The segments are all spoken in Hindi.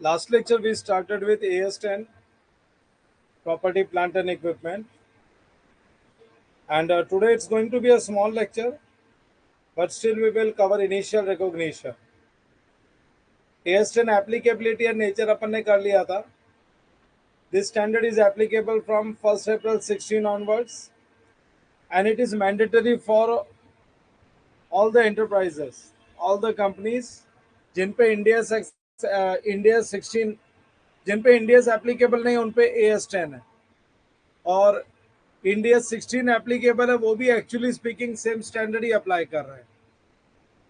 Last lecture we started with AS10, property, plant and equipment, and today it's going to be a small lecture, but still we will cover initial recognition. AS10 applicability and nature अपन ने कर लिया था. This standard is applicable from 1st April 16 onwards, and it is mandatory for all the enterprises, all the companies जिन पे इंडिया 16 जिन पे इंडिया एप्लीकेबल नहीं उन पे AS10 है, और इंडिया 16 एप्लीकेबल है वो भी एक्चुअली स्पीकिंग सेम स्टैंडर्ड ही अप्लाई कर रहे हैं.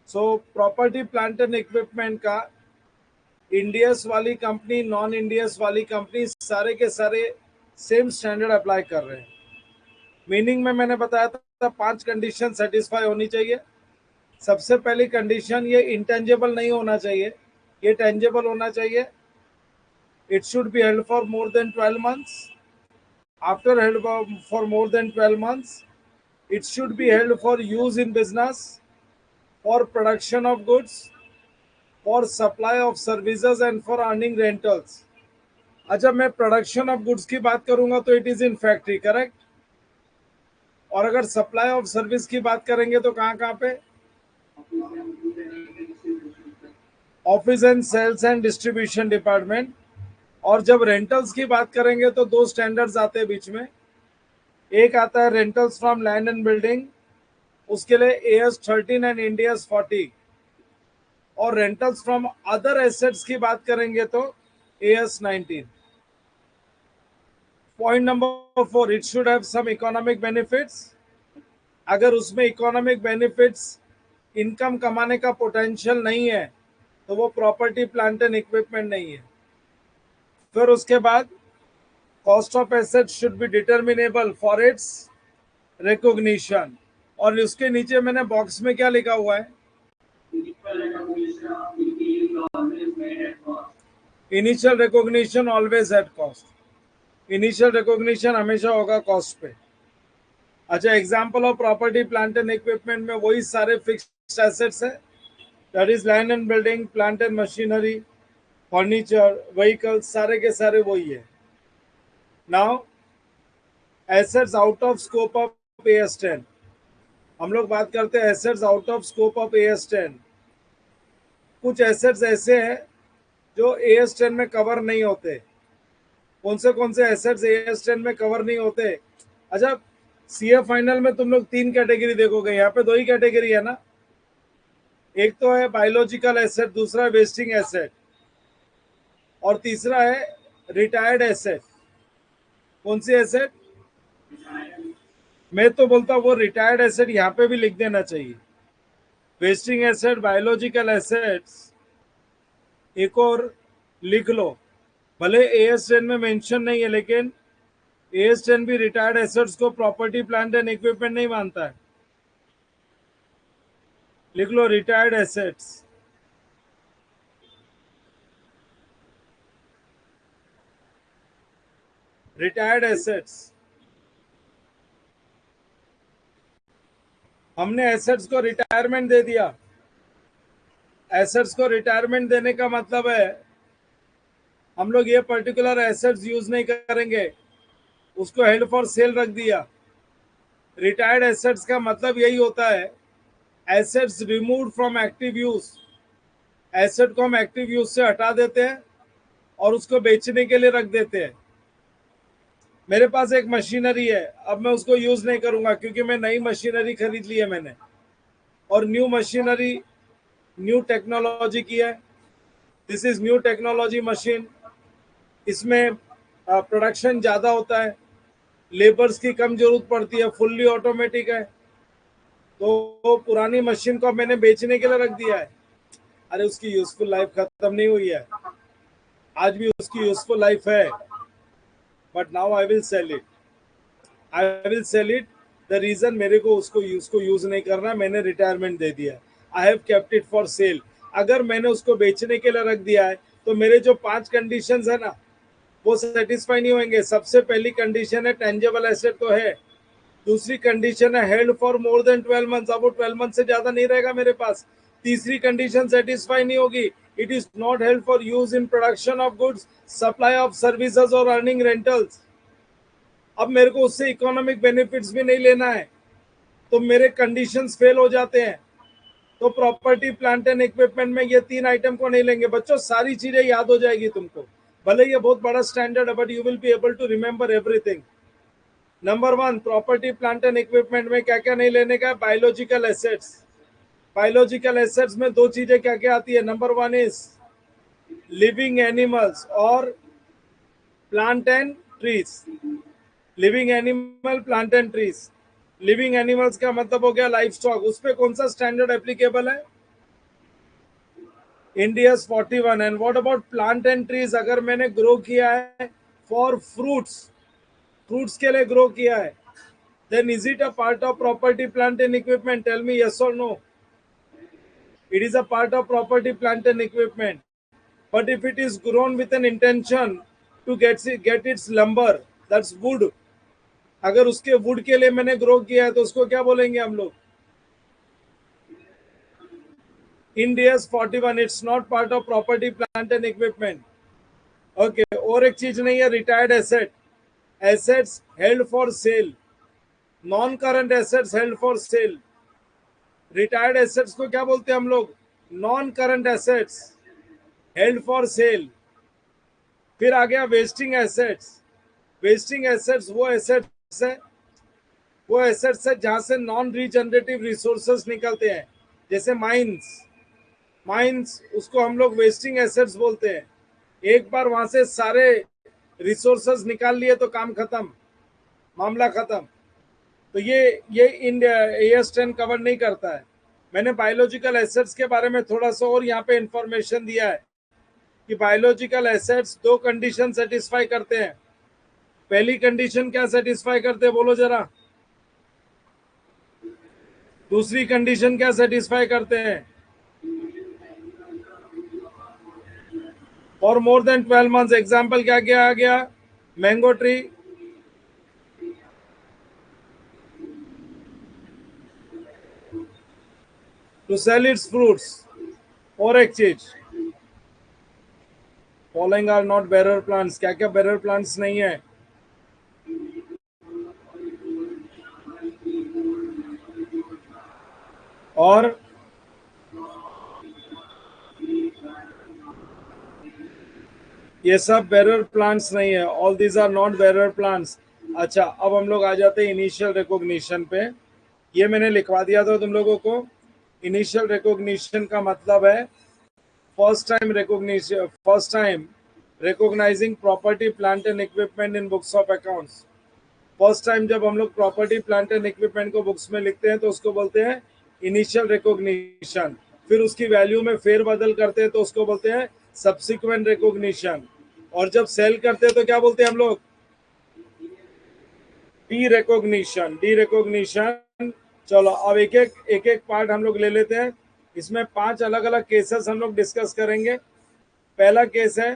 सो प्रॉपर्टी प्लांट एंड इक्विपमेंट का इंडियस वाली कंपनी, नॉन इंडियस वाली कंपनी सारे के सारे सेम स्टैंडर्ड अप्लाई कर रहे हैं. मीनिंग में मैंने बताया था 5 कंडीशन सेटिस्फाई होनी चाहिए. सबसे पहली कंडीशन ये इंटेंजिबल नहीं होना चाहिए, ये टेंजिबल होना चाहिए. It should be held for more than 12 months. After held for more than 12 months, it should be held for use in business, for production of goods, for supply of services and for earning rentals. अच्छा, मैं प्रोडक्शन ऑफ गुड्स की बात करूंगा तो it is in factory, correct. और अगर सप्लाई ऑफ सर्विस की बात करेंगे तो कहाँ कहाँ पे? Office and sales and distribution department. और जब रेंटल्स की बात करेंगे तो 2 स्टैंडर्ड्स आते हैं बीच में. एक आता है rentals from land and building, उसके लिए AS13 एंड इंडियाज 40. और रेंटल्स फ्रॉम अदर एसेट्स की बात करेंगे तो AS19. Point number 4, it should have some economic benefits. अगर उसमें इकोनॉमिक बेनिफिट्स, इनकम कमाने का पोटेंशियल नहीं है तो वो प्रॉपर्टी प्लांट एंड इक्विपमेंट नहीं है. फिर उसके बाद cost of asset should be determinable for its recognition. और उसके नीचे मैंने बॉक्स में क्या लिखा हुआ है? Initial recognition always at cost. Initial recognition हमेशा होगा कॉस्ट पे. अच्छा, example of property plant and equipment में वही सारे फिक्स्ड एसेट्स है, that is land and building, plant and machinery, furniture, vehicle, सारे के सारे वही है. Now assets out of scope of AS10. हम लोग बात करते हैं assets out of scope of AS10. कुछ एसेट्स ऐसे हैं जो AS10 में कवर नहीं होते. कौन से एसेट्स AS10 में कवर नहीं होते? अच्छा, CA फाइनल में तुम लोग 3 कैटेगरी देखोगे, यहाँ पे 2 ही कैटेगरी है ना. एक तो है बायोलॉजिकल एसेट, दूसरा है वेस्टिंग एसेट, और तीसरा है रिटायर्ड एसेट. कौन सी एसेट? मैं तो बोलता हूँ वो रिटायर्ड एसेट यहाँ पे भी लिख देना चाहिए. वेस्टिंग एसेट, बायोलॉजिकल एसेट्स एक और लिख लो. भले AS10 में मेंशन नहीं है, लेकिन AS10 भी रिटायर्ड एसेट्स को प्रॉपर्टी प्लांट एंड इक्विपमेंट नहीं मानता है. लिख लो रिटायर्ड एसेट्स. रिटायर्ड एसेट्स, हमने एसेट्स को रिटायरमेंट दे दिया. एसेट्स को रिटायरमेंट देने का मतलब है हम लोग ये पर्टिकुलर एसेट्स यूज नहीं करेंगे, उसको हेल्ड फॉर सेल रख दिया. रिटायर्ड एसेट्स का मतलब यही होता है assets removed from active use. Asset को हम एक्टिव यूज से हटा देते हैं और उसको बेचने के लिए रख देते हैं. मेरे पास एक मशीनरी है, अब मैं उसको यूज नहीं करूंगा क्योंकि मैं नई मशीनरी खरीद ली है मैंने, और न्यू मशीनरी, न्यू टेक्नोलॉजी की है. This is new technology machine. इसमें प्रोडक्शन ज़्यादा होता है, लेबर्स की कम जरूरत पड़ती है, फुल्ली ऑटोमेटिक है. तो पुरानी मशीन को मैंने बेचने के लिए रख दिया है. अरे उसकी यूजफुल लाइफ खत्म नहीं हुई है, आज भी उसकी यूजफुल लाइफ है, but now I will sell it. I will sell it. The reason, मेरे को उसको यूज नहीं करना, मैंने रिटायरमेंट दे दिया. I have kept it for sale. अगर मैंने उसको बेचने के लिए रख दिया है तो मेरे जो 5 कंडीशंस है ना, वो सेटिस्फाई नहीं होंगे. सबसे पहली कंडीशन है टेंजेबल एसेट तो है, दूसरी कंडीशन है held for more than 12 months. अब वो 12 months से ज्यादा नहीं रहेगा मेरे पास. तीसरी कंडीशन सेटिस्फाई नहीं होगी, It is not held for use in production of goods, supply of services or earning rentals. अब मेरे को उससे इकोनॉमिक बेनिफिट्स भी नहीं लेना है, तो मेरे कंडीशंस फेल हो जाते हैं। तो प्रॉपर्टी प्लांट एंड इक्विपमेंट में ये 3 आइटम को नहीं लेंगे। बच्चों सारी चीजें याद हो जाएगी तुमको, भले ये बहुत बड़ा स्टैंडर्ड है, but you will be able to remember everything. Number 1, property plant and equipment में क्या क्या नहीं लेने का है? Biological assets. बायोलॉजिकल एसेट्स में 2 चीजें क्या क्या आती है? नंबर 1 इज लिविंग एनिमल्स और plant and trees. Living animal, plant and trees. Living animals का मतलब हो गया लाइफ स्टॉक। उस पर कौन सा स्टैंडर्ड एप्लीकेबल है? Indians 41। And what about plant and trees? अगर मैंने ग्रो किया है फॉर फ्रूट्स, फ्रूट्स के लिए ग्रो किया है, then is it a part of property plant and equipment? Tell me yes or no. It is a part of property plant and equipment. But if it is grown with an intention to get its lumber, that's wood. अगर उसके वुड के लिए मैंने ग्रो किया है तो उसको क्या बोलेंगे हम लोग? Indians 41, it's not part of property plant and equipment. Okay, और एक चीज नहीं है, retired asset. Assets held for sale, non current assets held for sale. Retired assets को क्या बोलते हैं हम लोग? Non current assets held for sale. फिर आ गया वेस्टिंग एसेट्स। वेस्टिंग एसेट्स वो एसेट्स है जहां से नॉन रीजनरेटिव रिसोर्सेस निकलते हैं, जैसे माइंस। माइंस उसको हम लोग वेस्टिंग एसेट्स बोलते हैं। एक बार वहां से सारे रिसोर्सेस निकाल लिए तो काम खत्म, मामला खत्म। तो ये इंडिया AS10 कवर नहीं करता है। मैंने बायोलॉजिकल एसेट्स के बारे में थोड़ा सा और यहाँ पे इंफॉर्मेशन दिया है कि बायोलॉजिकल एसेट्स 2 कंडीशन सेटिस्फाई करते हैं। पहली कंडीशन क्या सेटिस्फाई करते हैं बोलो जरा? दूसरी कंडीशन क्या सेटिस्फाई करते हैं? For more than 12 months. Example क्या क्या आ गया? Mango tree, to sell its fruits. और एक चीज, following are not bearer plants. क्या क्या बेरर प्लांट्स नहीं है? और ये सब बेरर प्लांट्स नहीं है। All these are not bearer plants. अच्छा, अब हम लोग आ जाते हैं इनिशियल रिकॉग्निशन पे। ये मैंने लिखवा दिया था तुम लोगों को। इनिशियल रिकॉग्निशन का मतलब है first time recognition, first time recognising property plant and equipment in books of accounts. First time जब हम लोग प्रॉपर्टी प्लांट एंड इक्विपमेंट को बुक्स में लिखते हैं तो उसको बोलते हैं इनिशियल रिकॉग्निशन। फिर उसकी वैल्यू में फेरबदल करते हैं तो उसको बोलते हैं सब्सिक्वेंट रिकॉग्निशन। और जब सेल करते हैं तो क्या बोलते हैं हम लोग? D recognition, D recognition. चलो अब एक एक पार्ट हम लोग ले लेते हैं। इसमें 5 अलग अलग केसेस हम लोग डिस्कस करेंगे। पहला केस है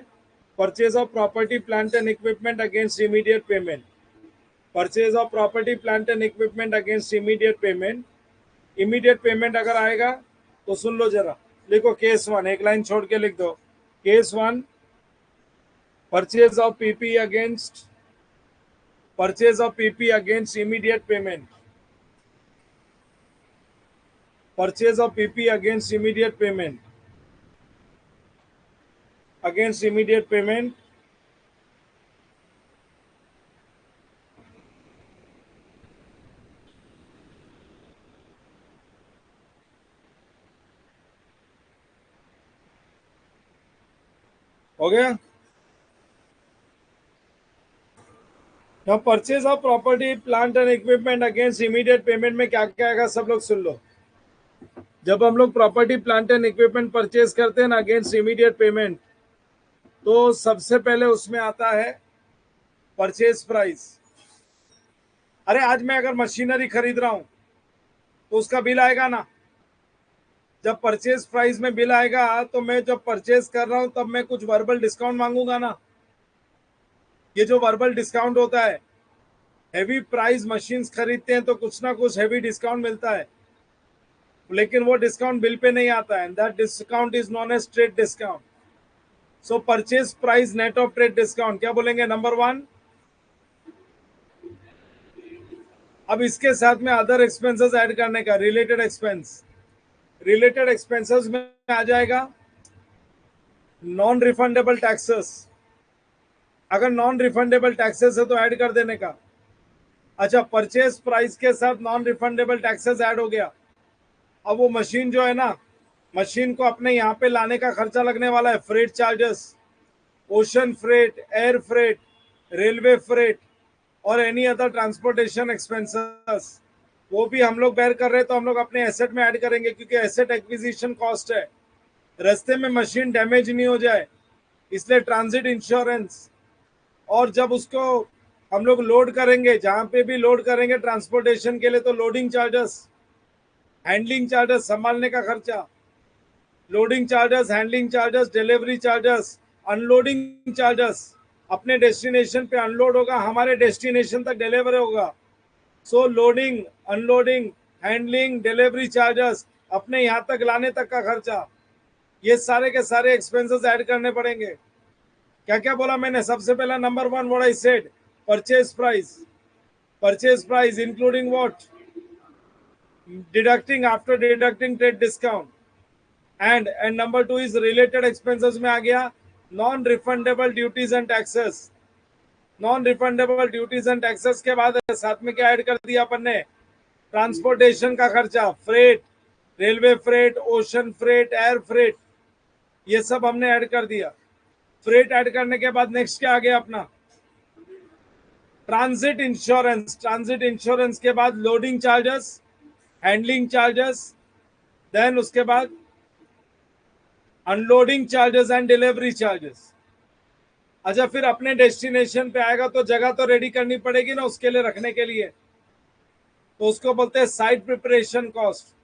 purchase of property plant and equipment against immediate payment. Purchase of property plant and equipment against immediate payment. Immediate payment अगर आएगा तो सुन लो जरा, लिखो केस 1, एक लाइन छोड़ के लिख दो। Case 1, purchase of PP against, purchase of PP against immediate payment. Purchase of PP against immediate payment, against immediate payment. हो गया? now purchase of property plant and equipment against immediate payment में क्या क्या आएगा सब लोग सुन लो। जब हम लोग property plant and equipment purchase करते हैं ना अगेंस्ट इमीडिएट पेमेंट, तो सबसे पहले उसमें आता है परचेज प्राइस। अरे आज मैं अगर मशीनरी खरीद रहा हूं तो उसका बिल आएगा ना। जब परचेज प्राइस में बिल आएगा तो मैं जब परचेज कर रहा हूं तब मैं कुछ वर्बल डिस्काउंट मांगूंगा ना। ये जो वर्बल डिस्काउंट होता है, हैवी प्राइस मशीन्स खरीदते हैं तो कुछ ना कुछ हैवी डिस्काउंट मिलता है। लेकिन वो डिस्काउंट बिल पे नहीं आता है, that discount is known as trade discount. So purchase price net of trade discount क्या बोलेंगे? Number one. अब इसके साथ में अदर एक्सपेंसेस ऐड करने का, रिलेटेड एक्सपेंस. रिलेटेड एक्सपेंसेस में आ जाएगा नॉन रिफंडेबल टैक्सेस. अगर नॉन रिफंडेबल टैक्सेस है तो ऐड कर देने का. अच्छा, परचेज प्राइस के साथ नॉन रिफंडेबल टैक्सेस ऐड हो गया. अब वो मशीन जो है ना, मशीन को अपने यहाँ पे लाने का खर्चा लगने वाला है, freight charges, ocean freight, air freight, railway freight और एनी अदर ट्रांसपोर्टेशन एक्सपेंसेस, वो भी हम लोग बेयर कर रहे हैं. तो हम लोग अपने एसेट में ऐड करेंगे क्योंकि एसेट एक्विजिशन कॉस्ट है. रास्ते में मशीन डैमेज नहीं हो जाए इसलिए ट्रांजिट इंश्योरेंस. और जब उसको हम लोग लोड करेंगे, जहां पे भी लोड करेंगे ट्रांसपोर्टेशन के लिए, तो लोडिंग चार्जेस, हैंडलिंग चार्जेस, संभालने का खर्चा, loading charges, handling charges, delivery charges, unloading charges. अपने डेस्टिनेशन पे अनलोड होगा, हमारे डेस्टिनेशन तक डिलीवर होगा. So loading, unloading, handling, delivery charges, अपने यहाँ तक लाने तक का खर्चा, ये सारे के सारे एक्सपेंसेस ऐड करने पड़ेंगे. क्या क्या बोला मैंने? सबसे पहला number one what I said, purchase price. Purchase price including what? Deducting, after deducting trade discount. And number two is related expenses में आ गया non refundable duties and taxes. Non refundable duties and taxes के बाद साथ में क्या ऐड कर दिया अपन ने? ट्रांसपोर्टेशन का खर्चा, freight, railway freight, ocean freight, air freight, ये सब हमने ऐड कर दिया. फ्रेट ऐड करने के बाद नेक्स्ट क्या आ गया अपना? Transit insurance. ट्रांजिट इंश्योरेंस के बाद loading charges, handling charges, then उसके बाद unloading charges and delivery charges. अच्छा, फिर अपने डेस्टिनेशन पे आएगा तो जगह तो रेडी करनी पड़ेगी ना उसके लिए, रखने के लिए. तो उसको बोलते हैं site preparation cost.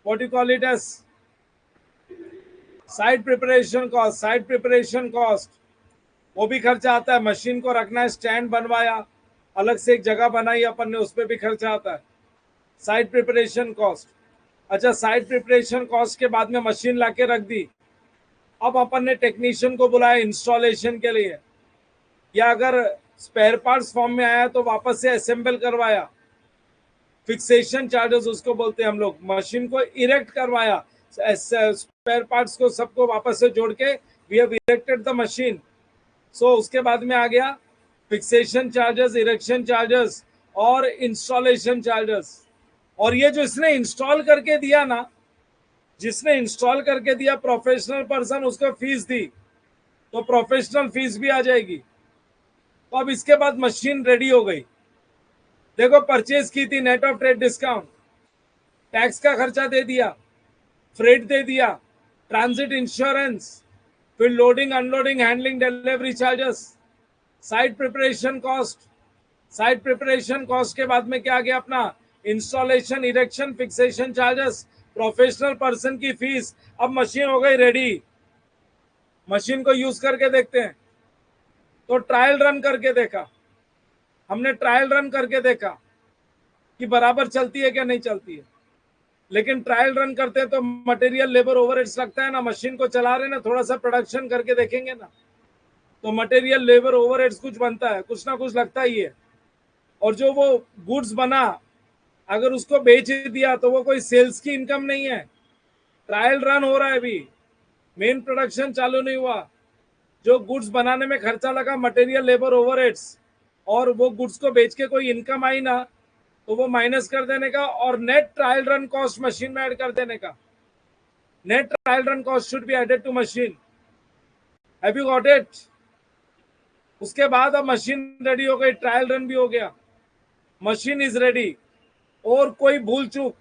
What you call it as? Site preparation cost. Site preparation cost वो भी खर्चा आता है. मशीन को रखना है, स्टैंड बनवाया, अलग से एक जगह बनाई अपन ने, उस पर भी खर्चा आता है. Site preparation cost. अच्छा, साइट प्रिपरेशन कॉस्ट के बाद में मशीन लाके रख दी. अब अपन ने टेक्नीशियन को बुलाया इंस्टॉलेशन के लिए, या अगर स्पेयर पार्ट्स फॉर्म में आया तो वापस से असेंबल करवाया. फिक्सेशन चार्जेस उसको बोलते हैं हम लोग. मशीन को इरेक्ट करवाया, स्पेयर पार्ट्स को सबको वापस से जोड़ के we have erected the machine. So उसके बाद में आ गया फिक्सेशन चार्जेस, इरेक्शन चार्जेस और इंस्टॉलेशन चार्जेस. और ये जो इसने इंस्टॉल करके दिया ना, जिसने इंस्टॉल करके दिया प्रोफेशनल पर्सन, उसको फीस दी तो प्रोफेशनल फीस भी आ जाएगी. तो अब इसके बाद मशीन रेडी हो गई. देखो, परचेज की थी net of trade discount, tax का खर्चा दे दिया, फ्रेट दे दिया, ट्रांजिट इंश्योरेंस, फिर loading, unloading, handling, delivery charges, site preparation cost. Site preparation cost के बाद में क्या आ गया अपना? Installation, erection, fixation charges, professional person की फीस. अब मशीन हो गई रेडी. मशीन को यूज करके देखते हैं. तो ट्रायल रन करके देखा हमने, ट्रायल रन करके देखा कि बराबर चलती है क्या नहीं चलती है. लेकिन ट्रायल रन करते हैं तो मटेरियल लेबर ओवरहेड्स लगता है ना. मशीन को चला रहे ना, थोड़ा सा प्रोडक्शन करके देखेंगे ना, तो मटेरियल लेबर ओवरहेड्स कुछ बनता है, कुछ ना कुछ लगता ही है. और जो वो गुड्स बना, अगर उसको बेच दिया तो वो कोई सेल्स की इनकम नहीं है. ट्रायल रन हो रहा है अभी, मेन प्रोडक्शन चालू नहीं हुआ. जो गुड्स बनाने में खर्चा लगा, मटेरियल लेबर ओवरहेड्स, और वो गुड्स को बेच के कोई इनकम आई ना, तो वो माइनस कर देने का और net trial run cost machine में ऐड कर देने का. Net trial run cost should be added to machine. Have you got it? उसके बाद अब मशीन रेडी हो गई, ट्रायल रन भी हो गया, मशीन इज रेडी. और कोई भूल चूक,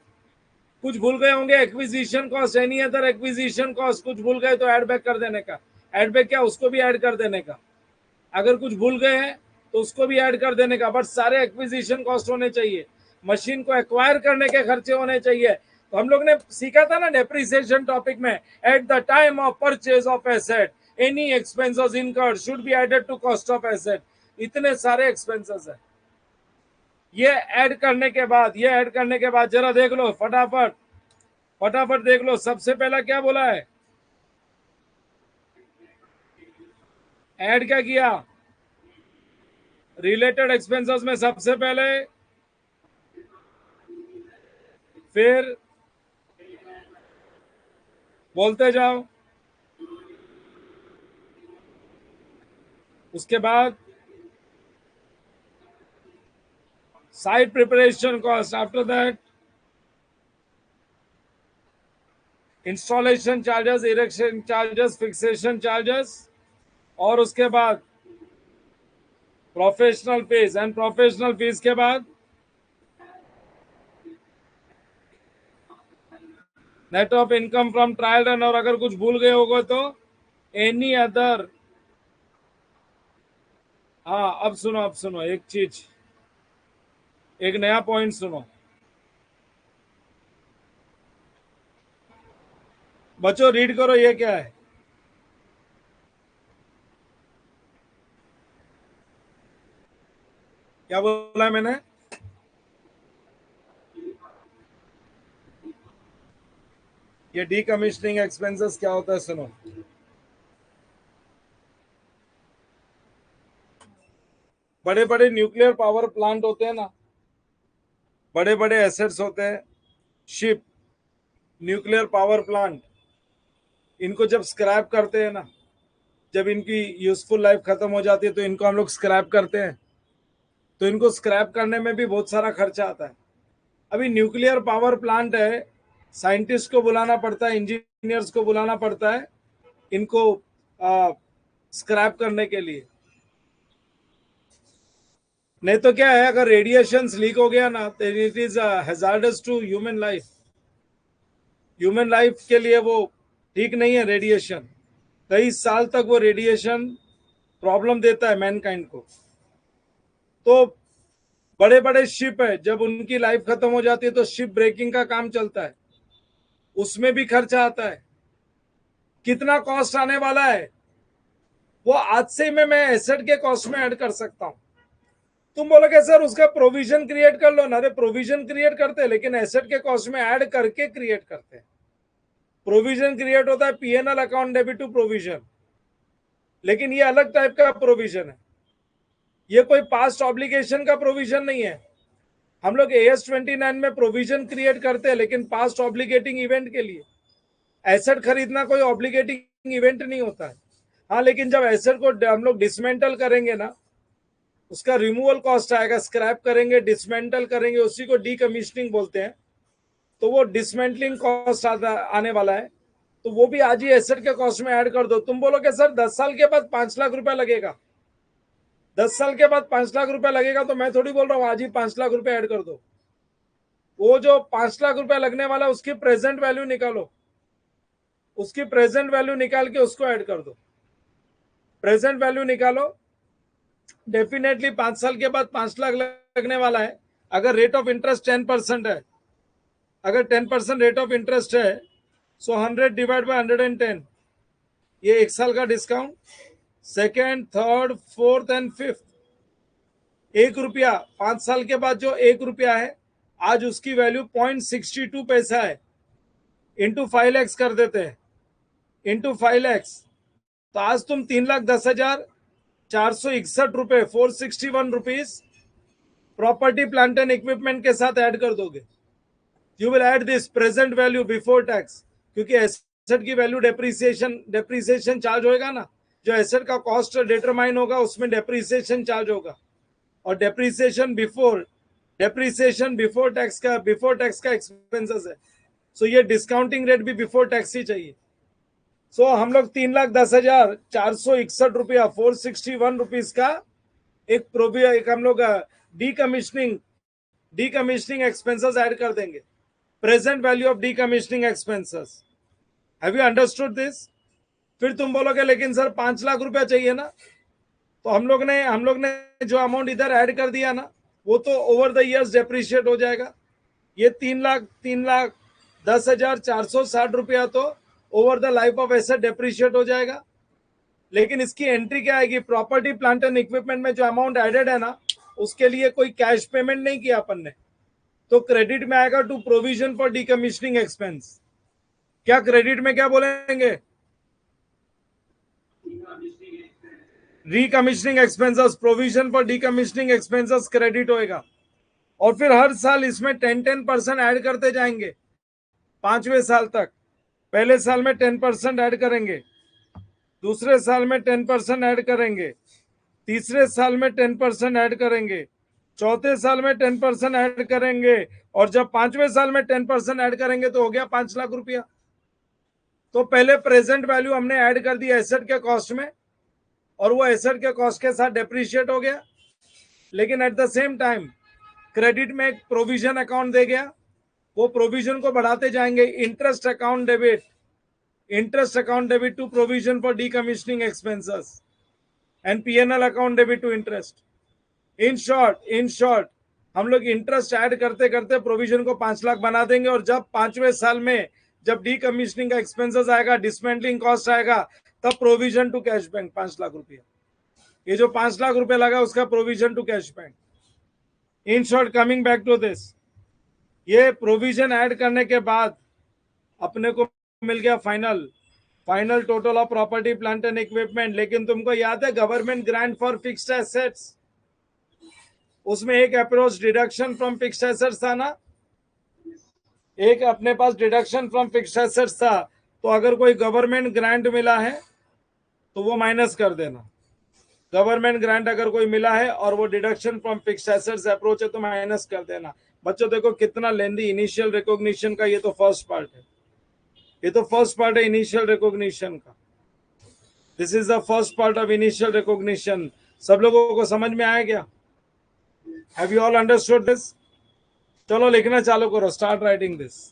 कुछ भूल गए होंगे, acquisition cost, any other acquisition cost, कुछ भूल गए तो ऐड बैक कर देने का. ऐड बैक क्या, उसको भी ऐड कर देने का. अगर कुछ भूल गए हैं तो उसको भी ऐड कर देने का. बट सारे एक्विजिशन कॉस्ट होने चाहिए, मशीन को एक्वायर करने के खर्चे होने चाहिए. तो हम लोग ने सीखा था ना डेप्रिसिएशन टॉपिक में, at the time of purchase of asset any expenses incurred should be added to cost of asset. इतने सारे एक्सपेंसेस है. ये ऐड करने के बाद जरा देख लो फटाफट. फटाफट देख लो, सबसे पहला क्या बोला है, ऐड क्या किया, रिलेटेड एक्सपेंसेस में सबसे पहले, फिर बोलते जाओ, उसके बाद site preparation cost, after that installation charges, erection charges, fixation charges, और उसके बाद professional fees, and professional fees के बाद net of income from trial run, और अगर कुछ भूल गए होगा तो एनी अदर। हाँ, अब सुनो एक चीज, एक नया पॉइंट सुनो बच्चों, रीड करो, ये क्या है, क्या बोला है मैंने, ये डीकमीशनिंग एक्सपेंसेस क्या होता है, सुनो। बड़े बड़े न्यूक्लियर पावर प्लांट होते हैं ना, बड़े बड़े एसेट्स होते हैं, शिप, न्यूक्लियर पावर प्लांट, इनको जब स्क्रैप करते हैं ना, जब इनकी यूजफुल लाइफ खत्म हो जाती है तो इनको हम लोग स्क्रैप करते हैं, तो इनको स्क्रैप करने में भी बहुत सारा खर्चा आता है। अभी न्यूक्लियर पावर प्लांट है, साइंटिस्ट को बुलाना पड़ता है, इंजीनियर्स को बुलाना पड़ता है इनको स्क्रैप करने के लिए। नहीं तो क्या है, अगर रेडिएशन लीक हो गया ना, तो it is hazardous to human life, human life के लिए वो ठीक नहीं है रेडिएशन, कई साल तक वो रेडिएशन प्रॉब्लम देता है मैनकाइंड को। तो बड़े बड़े शिप है, जब उनकी लाइफ खत्म हो जाती है तो शिप ब्रेकिंग का काम चलता है, उसमें भी खर्चा आता है। कितना कॉस्ट आने वाला है वो आज से मैं एसेट के कॉस्ट में ऐड कर सकता हूं। तुम बोलोगे सर उसका प्रोविजन क्रिएट कर लो ना, अरे प्रोविजन क्रिएट करते हैं लेकिन एसेट के कॉस्ट में ऐड करके क्रिएट करते हैं। प्रोविजन क्रिएट होता है PNL account debit to provision, लेकिन ये अलग टाइप का प्रोविजन है, ये कोई पास्ट ऑब्लिगेशन का प्रोविजन नहीं है। हम लोग AS29 में प्रोविजन क्रिएट करते हैं लेकिन पास्ट ऑब्लिगेटिंग इवेंट के लिए। एसेट खरीदना कोई ऑब्लिगेटिंग इवेंट नहीं होता है। हाँ, लेकिन जब एसेट को हम लोग डिसमेंटल करेंगे ना, उसका रिमूवल कॉस्ट आएगा, स्क्रैप करेंगे, डिसमेंटल करेंगे, उसी को डीकमीशनिंग बोलते हैं। तो वो डिसमेंटलिंग कॉस्ट आने वाला है, तो वो भी आज ही एसेट के कॉस्ट में ऐड कर दो। तुम बोलोगे सर 10 साल के बाद 5 लाख रुपया लगेगा, 10 साल के बाद 5 लाख रुपया लगेगा, तो मैं थोड़ी बोल रहा हूँ आज ही 5 लाख रुपया ऐड कर दो। वो जो 5 लाख रुपया लगने वाला उसकी प्रेजेंट वैल्यू निकालो, उसकी प्रेजेंट वैल्यू निकाल के उसको ऐड कर दो, प्रेजेंट वैल्यू निकालो। डेफिनेटली 5 साल के बाद 5 लाख लगने वाला है। अगर रेट ऑफ इंटरेस्ट 10% है, अगर 10% रेट ऑफ इंटरेस्ट है, सो 100 / 110, ये 1 साल का discount, second, third, fourth and fifth, 1 रुपया 5 साल के बाद जो 1 रुपया है, आज उसकी वैल्यू 0.62 है, इंटू 5 लैक्स कर देते हैं, इंटू 5 लैक्स, तो आज तुम 3,10,461 रुपए, 461 rupees property plant and equipment के साथ ऐड कर दोगे। You will add this present value before tax, क्योंकि एसेट की वैल्यू डेप्रिसिएशन चार्ज होगा ना, जो एसेट का कॉस्ट डिटरमाइन होगा उसमें डेप्रिसिएशन चार्ज होगा, और डेप्रिसिएशन बिफोर टैक्स का एक्सपेंसेस है। सो ये डिस्काउंटिंग रेट भी बिफोर टैक्स ही चाहिए। सो हम लोग 3,10,461 रुपया, 461 रुपीज का एक हम लोग डीकमीशनिंग एक्सपेंसेस ऐड कर देंगे, present value of decommissioning expenses. Have you understood this? फिर तुम बोलोगे लेकिन सर 5 लाख रुपया चाहिए ना, तो हम लोग ने जो अमाउंट इधर ऐड कर दिया ना, वो तो ओवर द ईयर्स डेप्रिशिएट हो जाएगा। ये 3,10,460 रुपया तो over the life of asset depreciate हो जाएगा। लेकिन इसकी एंट्री क्या आएगी, प्रॉपर्टी प्लांट एंड इक्विपमेंट में जो अमाउंट एडेड है ना, उसके लिए कोई कैश पेमेंट नहीं किया अपन ने, तो क्रेडिट में आएगा to provision for decommissioning expense. क्या क्रेडिट में क्या बोलेंगे? Recommissioning expenses, provision for decommissioning expenses credit होएगा। और फिर हर साल इसमें 10% ऐड करते जाएंगे 5वें साल तक। पहले साल में 10% ऐड करेंगे, दूसरे साल में 10% ऐड करेंगे, तीसरे साल में 10% ऐड करेंगे, चौथे साल में 10% ऐड करेंगे, और जब 5वें साल में 10% ऐड करेंगे तो हो गया 5 लाख रुपया। तो पहले प्रेजेंट वैल्यू हमने ऐड कर दी एसेट के कॉस्ट में, और वो एसेट के कॉस्ट के साथ डेप्रिशिएट हो गया। लेकिन at the same time credit में एक प्रोविजन अकाउंट दे गया, वो प्रोविजन को बढ़ाते जाएंगे। Interest account debit to provision for decommissioning expenses and PNL account debit to interest. In short हम लोग इंटरेस्ट ऐड करते करते प्रोविजन को 5 लाख बना देंगे, और जब 5वें साल में जब डीकमिशनिंग का एक्सपेंसेस आएगा, डिसमेंटलिंग कॉस्ट आएगा, तब provision to cash bank 5 lakh रुपया। ये जो 5 लाख रुपया लगा उसका provision to cash bank. In short, coming back to this, ये प्रोविजन ऐड करने के बाद अपने को मिल गया final total of property plant and equipment. लेकिन तुमको याद है government grant for fixed assets, उसमें एक approach deduction from fixed assets था ना, एक अपने पास डिडक्शन फ्रॉम फिक्स्ड एसेट्स था। तो अगर कोई गवर्नमेंट ग्रांट मिला है तो वो माइनस कर देना। गवर्नमेंट ग्रांट अगर कोई मिला है और वो deduction from fixed assets approach है तो माइनस कर देना। बच्चों देखो कितना लेंदी इनिशियल रिकॉग्निशन का, ये तो फर्स्ट पार्ट है, ये तो फर्स्ट पार्ट है इनिशियल रिकॉग्निशन का। This is the first part of initial recognition. सब लोगों को समझ में आया क्या? Have you all understood this? चलो लिखना चालू करो, स्टार्ट राइटिंग दिस।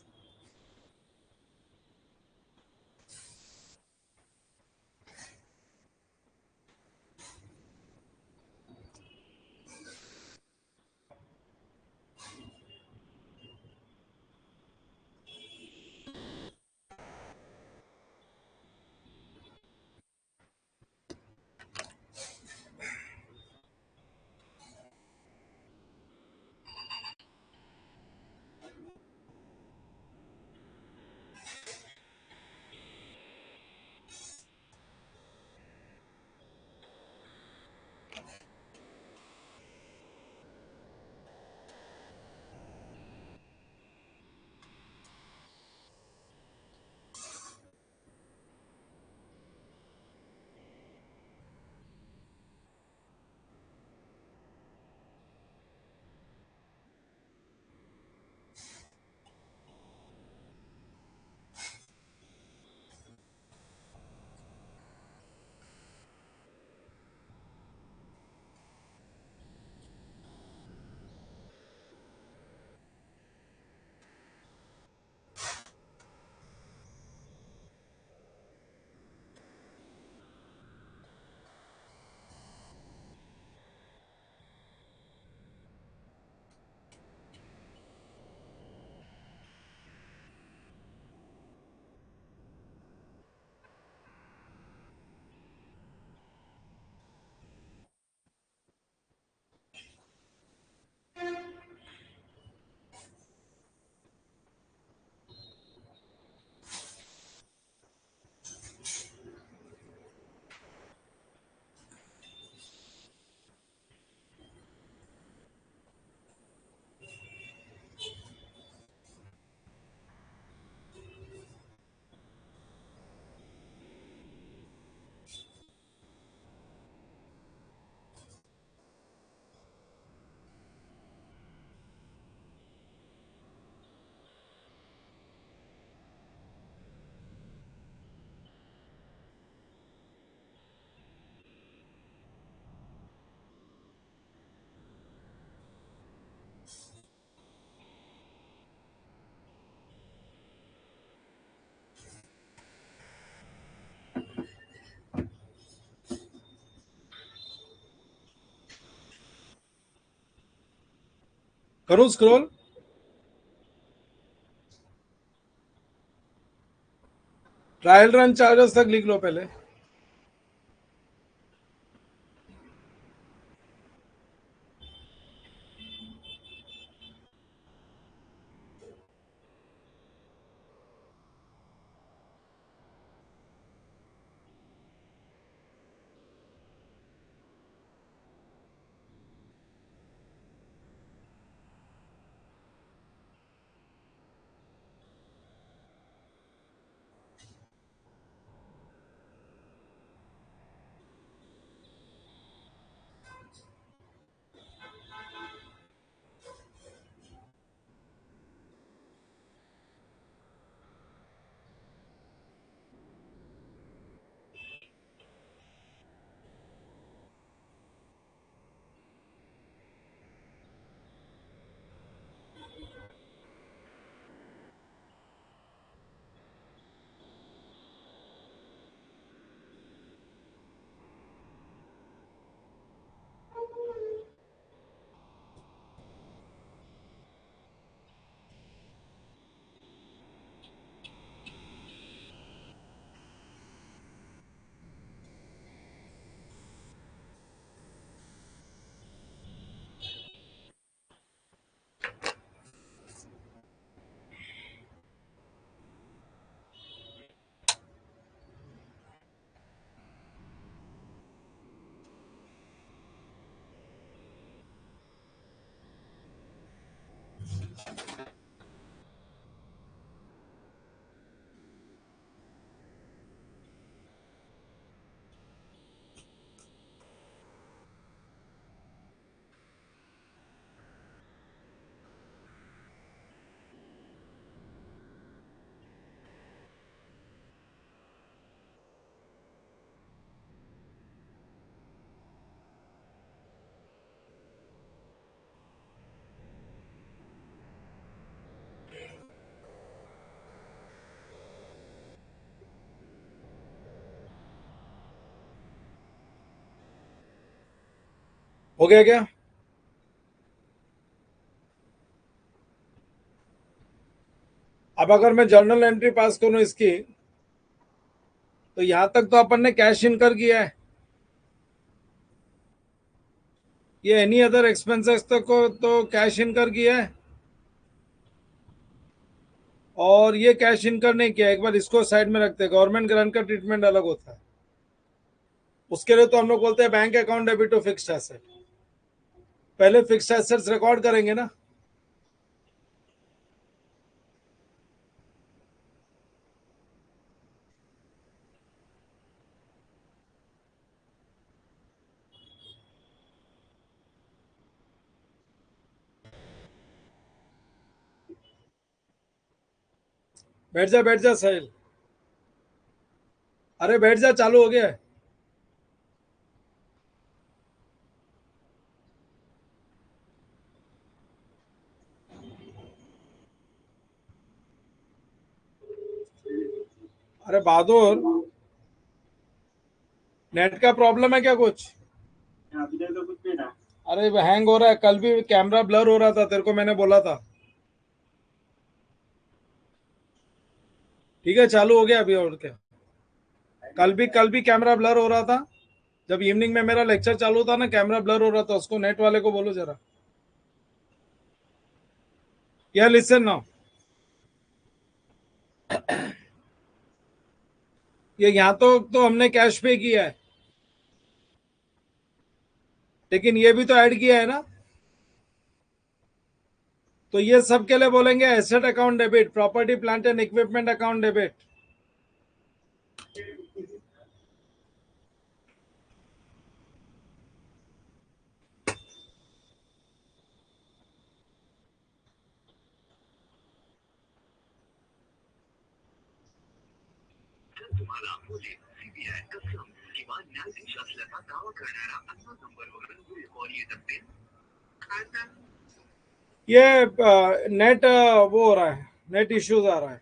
करूं स्क्रॉल? ट्रायल रन चार्जेस तक लिख लो पहले। हो गया क्या? अब अगर मैं जर्नल एंट्री पास करूं इसकी, तो यहां तक तो अपन ने कैश इन कर किया है। ये एनी अदर एक्सपेंसेस तक को तो कैश इन कर किया है, और ये कैश इन कर नहीं किया। एक बार इसको साइड में रखते हैं, गवर्नमेंट ग्रांट का ट्रीटमेंट अलग होता है। उसके लिए तो हम लोग बोलते हैं bank account debit to fixed asset. पहले फिक्स्ड एसेट्स रिकॉर्ड करेंगे ना। बैठ जा साहिल। अरे बैठ जा, चालू हो गया है। अरे बहादुर, नेट का प्रॉब्लम है क्या कुछ? अभी तक तो कुछ नहीं था। अरे हैंग हो रहा है, कल भी कैमरा ब्लर हो रहा था, तेरे को मैंने बोला था। ठीक है, चालू हो गया अभी, और क्या। कल भी कैमरा ब्लर हो रहा था। जब इवनिंग में मेरा लेक्चर चालू था ना, कैमरा ब्लर हो रहा था। उसको नेट वाले को बोलो जरा। या लिसन नाउ, ये यहाँ तो हमने कैश पे किया है, लेकिन ये भी तो ऐड किया है ना। तो ये सब के लिए बोलेंगे asset account debit, property plant and equipment account debit. ये नेट वो हो रहा है, नेट इश्यूज आ रहा है।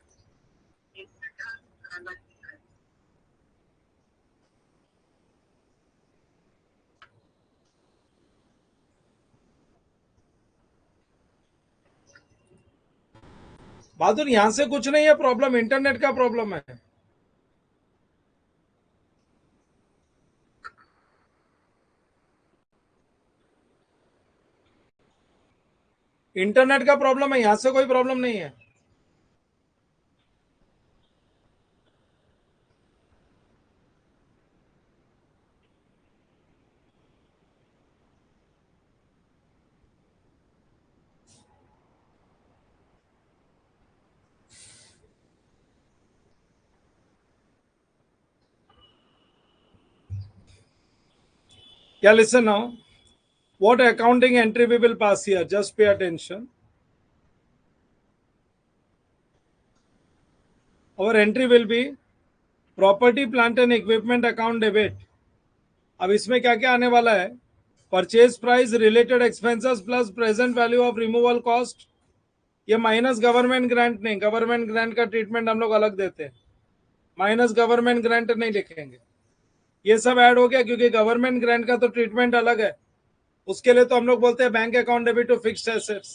बहादुर, यहां से कुछ नहीं है प्रॉब्लम, इंटरनेट का प्रॉब्लम है। इंटरनेट का प्रॉब्लम है, यहां से कोई प्रॉब्लम नहीं है। क्या, listen now, what accounting entry we will pass here, just pay attention. Our entry will be property plant and equipment account debit. अब इसमें क्या क्या आने वाला है? Purchase price, related expenses plus present value of removal cost. ये माइनस गवर्नमेंट ग्रांट नहीं, गवर्नमेंट ग्रांट का ट्रीटमेंट हम लोग अलग देते हैं। माइनस गवर्नमेंट ग्रांट नहीं लिखेंगे। ये सब ऐड हो गया, क्योंकि गवर्नमेंट ग्रांट का तो ट्रीटमेंट अलग है। उसके लिए तो हम लोग बोलते हैं bank account debit to fixed assets.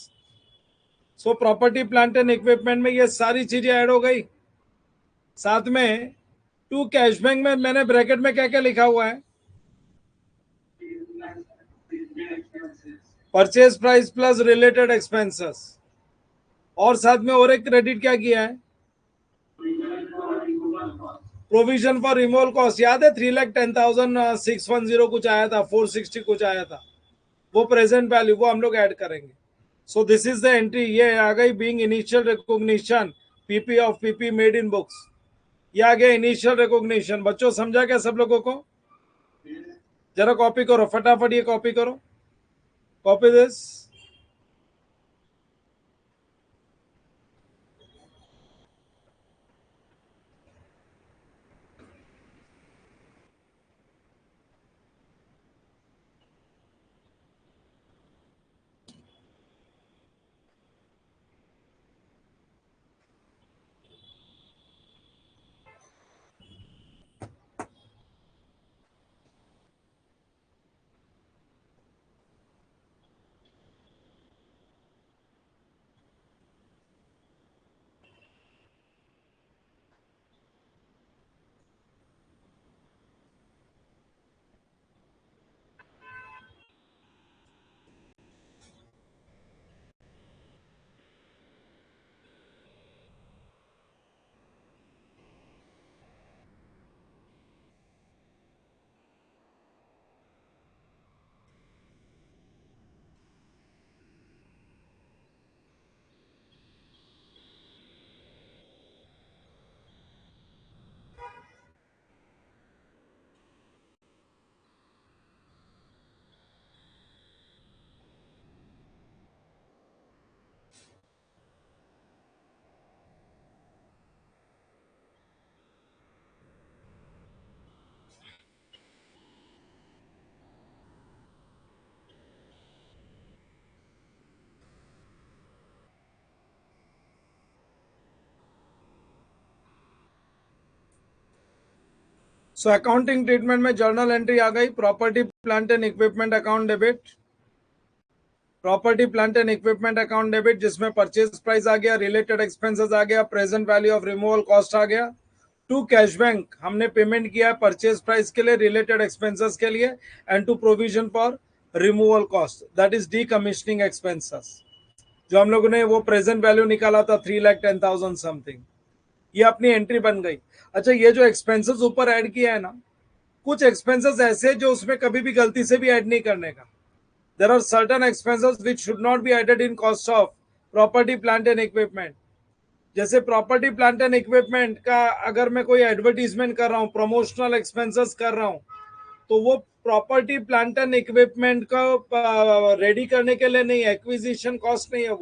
So property plant and equipment में ये सारी चीजें ऐड हो गई। साथ में टू कैश बैंक में मैंने ब्रैकेट में क्या क्या लिखा हुआ है? Purchase price plus related expenses, और साथ में और एक क्रेडिट क्या किया है? Provision for removal cost. याद है 3,10,610 कुछ आया था, 460 कुछ आया था, वो प्रेजेंट वैल्यू वो हम लोग ऐड करेंगे। So this is the entry, ये आ गई being initial recognition PP of PP made in books. ये आ गया इनिशियल रिकॉग्निशन। बच्चों समझा क्या सब लोगों को? जरा कॉपी करो फटाफट, ये कॉपी करो, copy this. So accounting treatment में जर्नल एंट्री आ गई, property plant and equipment account debit, property plant and equipment account debit जिसमें परचेज प्राइस आ गया, रिलेटेड एक्सपेंसेस आ गया, present value of removal cost आ गया। टू कैश बैंक हमने पेमेंट किया है परचेज प्राइस के लिए, रिलेटेड एक्सपेंसेस के लिए, and to provision for removal cost, that is decommissioning expenses. जो हम लोगों ने वो प्रेजेंट वैल्यू निकाला था 3,10,000 समथिंग, ये अपनी एंट्री बन गई। अच्छा, ये जो एक्सपेंसेस ऊपर ऐड किया है ना, कुछ एक्सपेंसेस ऐसे जो उसमें कभी भी गलती से भी ऐड नहीं करने का। There are certain expenses which should not be added in cost of property plant and equipment. जैसे प्रॉपर्टी प्लांट एंड इक्विपमेंट का अगर मैं कोई एडवर्टीजमेंट कर रहा हूँ, प्रमोशनल एक्सपेंसेस कर रहा हूँ, तो वो प्रॉपर्टी प्लांट एंड इक्विपमेंट का रेडी करने के लिए नहीं, एक्विजिशन कॉस्ट नहीं है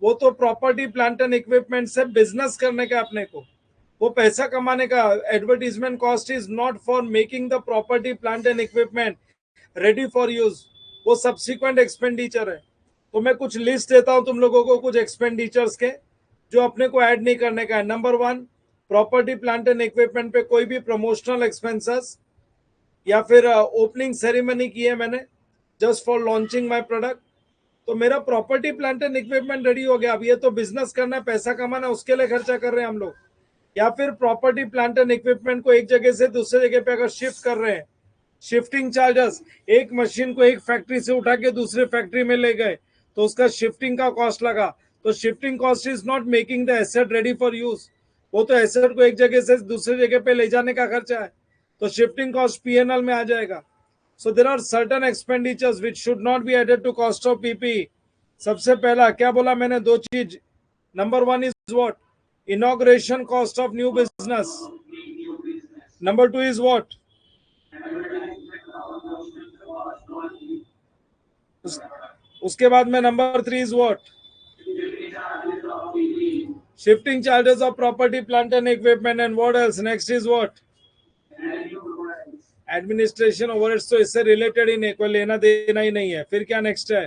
वो तो प्रॉपर्टी प्लांट एंड इक्विपमेंट से बिजनेस करने का अपने को, वो पैसा कमाने का। Advertisement cost is not for making the property plant and equipment ready for use, वो सब्सिक्वेंट एक्सपेंडिचर है। तो मैं कुछ लिस्ट देता हूं तुम लोगों को कुछ एक्सपेंडिचर्स के जो अपने को ऐड नहीं करने का है। Number one, property plant and equipment पे कोई भी प्रमोशनल एक्सपेंसेस या फिर ओपनिंग सेरेमनी की है मैंने just for launching my product, तो मेरा property plant and equipment ready हो गया। अब ये तो बिजनेस करना है, पैसा कमाना, उसके लिए खर्चा कर रहे हैं हम लोग। या फिर प्रॉपर्टी प्लांट एंड इक्विपमेंट को एक जगह से दूसरे जगह पे अगर शिफ्ट कर रहे हैं, शिफ्टिंग चार्जेस, एक मशीन को एक फैक्ट्री से उठा के दूसरे फैक्ट्री में ले गए तो उसका शिफ्टिंग का कॉस्ट लगा। तो shifting cost is not making the asset ready for use, वो तो एसेट को एक जगह से दूसरे जगह पे ले जाने का खर्चा है, तो शिफ्टिंग कॉस्ट पीएनएल में आ जाएगा। So there are certain expenditures which should not be added to cost of PP. सबसे पहला क्या बोला मैंने, दो चीज। Number one is what, inauguration cost of new business. Number two is what, उसके बाद में number three is what, shifting charges of property plant and equipment, and what else, next is what, administration overheads. तो इससे रिलेटेड ही नहीं, कोई लेना देना ही नहीं है। फिर क्या नेक्स्ट है,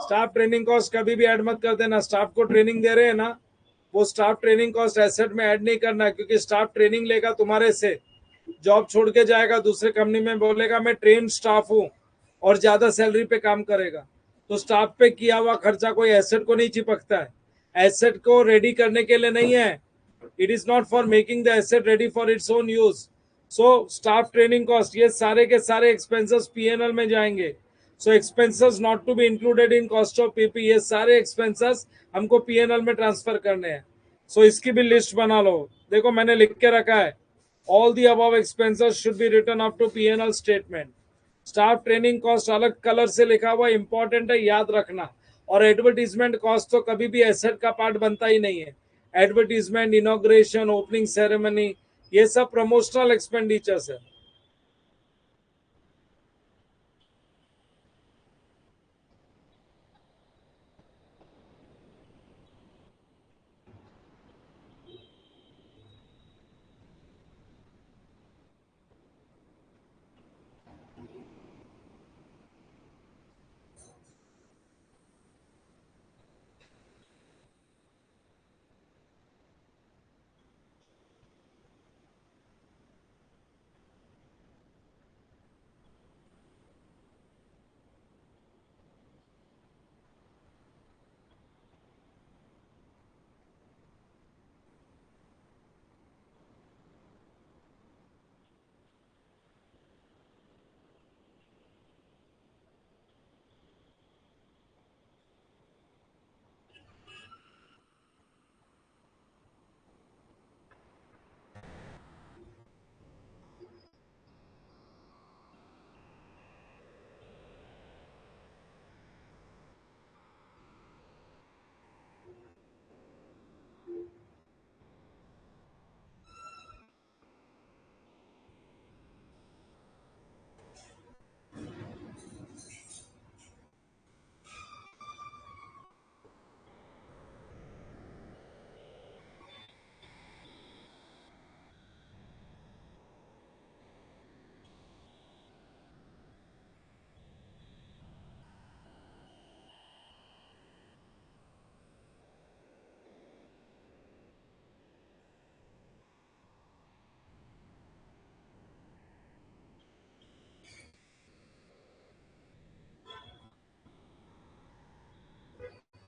स्टाफ ट्रेनिंग कॉस्ट कभी भी ऐड मत कर देना। स्टाफ को ट्रेनिंग दे रहे हैं ना, वो स्टाफ ट्रेनिंग कॉस्ट एसेट में ऐड नहीं करना, क्योंकि स्टाफ ट्रेनिंग लेगा तुम्हारे से, जॉब छोड़ के जाएगा दूसरे कंपनी में, बोलेगा मैं ट्रेन स्टाफ हूँ और ज्यादा सैलरी पे काम करेगा। तो स्टाफ पे किया हुआ खर्चा कोई एसेट को नहीं चिपकता है, एसेट को रेडी करने के लिए नहीं है। It is not for making the asset ready for its own use. So staff training cost, ये सारे के सारे एक्सपेंसेस पीएनएल में जाएंगे। So expenses not to be included in cost of PP, ये सारे एक्सपेंसेस हमको पीएनएल में ट्रांसफर करने हैं। सो इसकी भी लिस्ट बना लो। देखो मैंने लिख के रखा है, all the above expenses should be written up to P&L statement। Staff training cost अलग कलर से लिखा हुआ, इंपॉर्टेंट है, याद रखना। और एडवर्टीजमेंट कॉस्ट तो कभी भी एसेट का पार्ट बनता ही नहीं है। एडवर्टीजमेंट, इनॉग्रेशन, ओपनिंग सेरेमनी, ये सब प्रमोशनल एक्सपेंडिचर्स है।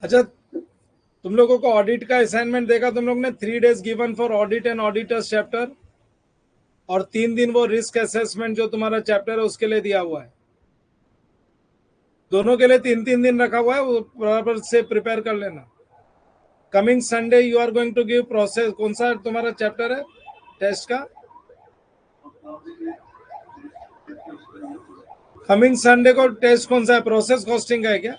अच्छा, तुम लोगों को ऑडिट का असाइनमेंट देगा तुम लोग ने 3 days given for audit and auditors chapter, और 3 दिन वो रिस्क असेसमेंट जो तुम्हारा चैप्टर है उसके लिए दिया हुआ है। दोनों के लिए 3-3 दिन रखा हुआ है, वो बराबर से प्रिपेयर कर लेना। Coming Sunday you are going to give process, कौन सा तुम्हारा चैप्टर है टेस्ट का? कमिंग संडे को टेस्ट कौन सा है? प्रोसेस कॉस्टिंग का है क्या?